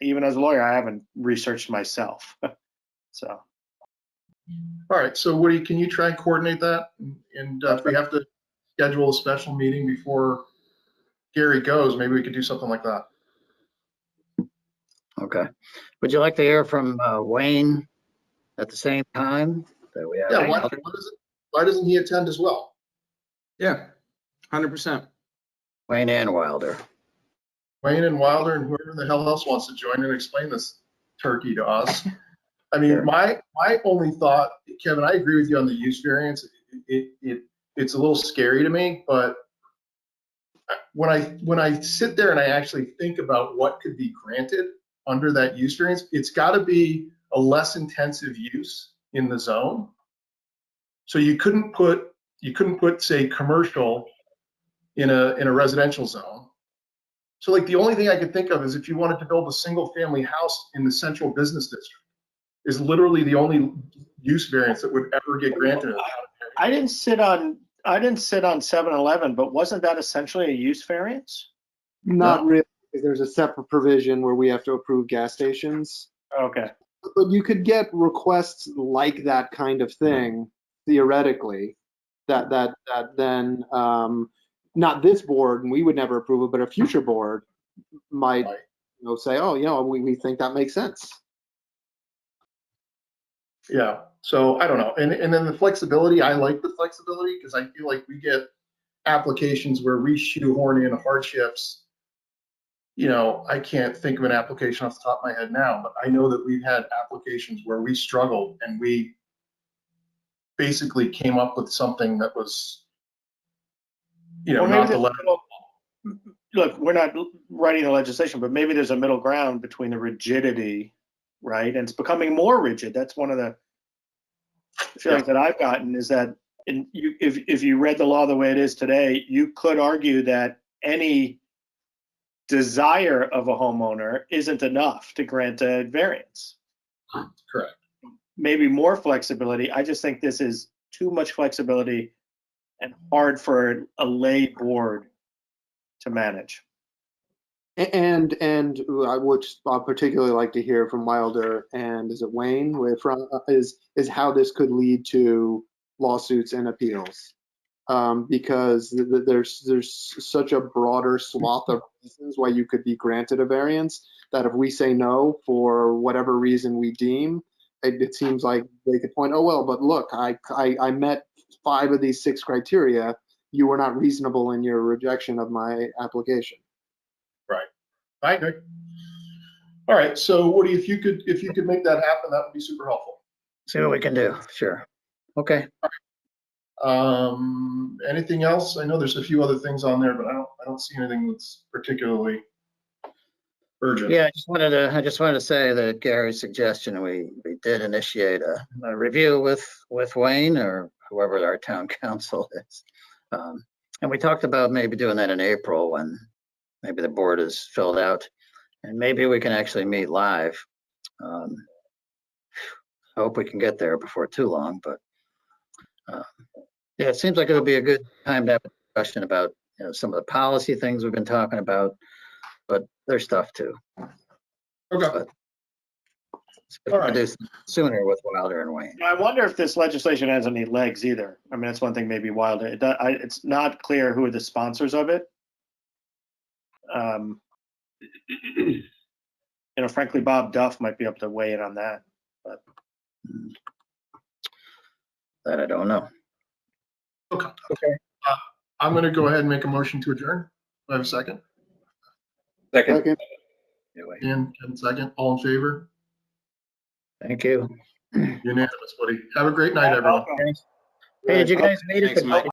even as a lawyer I haven't researched myself. So. All right, so Woody, can you try and coordinate that? And if we have to schedule a special meeting before Gary goes, maybe we could do something like that. Okay. Would you like to hear from Wayne at the same time that we have? Yeah, Wilder? why doesn't he attend as well? Yeah, 100%. Wayne and Wilder. Wayne and Wilder and whoever the hell else wants to join and explain this turkey to us. I mean, Sure. my only thought, Kevin, I agree with you on the use variance. It's a little scary to me, but when I sit there and I actually think about what could be granted under that use variance, it's got to be a less intensive use in the zone. So you couldn't put say commercial in a residential zone. So like the only thing I could think of is if you wanted to build a single family house in the central business district, is literally the only use variance that would ever get granted. I didn't sit on 7-Eleven, but wasn't that essentially a use variance? Not No. really, because there's a separate provision where we have to approve gas stations. Okay. But you could get requests like that kind of thing, theoretically, that then, not this board, and we would never approve it, but a future board might, say, oh, we think that makes sense. Yeah, so I don't know. And then the flexibility, I like the flexibility because I feel like we get applications where we shoehorn in hardships. I can't think of an application off the top of my head now, but I know that we've had applications where we struggled and we basically came up with something that was, Well, not the letter. Look, we're not writing the legislation, but maybe there's a middle ground between the rigidity right? And it's becoming more rigid. That's one of the feelings that I've gotten, is that if you read the law the way it is today, you could argue that any desire of a homeowner isn't enough to grant a variance. Correct. Maybe more flexibility. I just think this is too much flexibility and hard for a lay board to manage. And I would particularly like to hear from Wilder and is it Wayne is how this could lead to lawsuits and appeals, because there's such a broader swath of reasons why you could be granted a variance that if we say no for whatever reason we deem, it seems like they could point, oh well, but look, I met 5 of these 6 criteria. You were not reasonable in your rejection of my application. Right. I agree. All right. So Woody, if you could make that happen, that would be super helpful. See what we can do. Sure. Okay. Anything else? I know there's a few other things on there, but I don't see anything that's particularly urgent. Yeah, I just wanted to say that Gary's suggestion, we did initiate a review with Wayne or whoever our town council is. And we talked about maybe doing that in April when maybe the board is filled out and maybe we can actually meet live. I hope we can get there before too long, but yeah, it seems like it would be a good time to have a discussion about, some of the policy things we've been talking about, but there's stuff too. Okay. But All right. do sooner with Wilder and Wayne. I wonder if this legislation has any legs either. I mean, that's one thing maybe Wilder. It's not clear who are the sponsors of it. Frankly, Bob Duff might be able to weigh in on that. But That I don't know. Okay. Okay. I'm going to go ahead and make a motion to adjourn. Do I have a second? Second. And second. All in favor? Thank you. Unanimous, Woody. Have a great night, everyone. Hey, did you guys meet at Thanks, the Mike.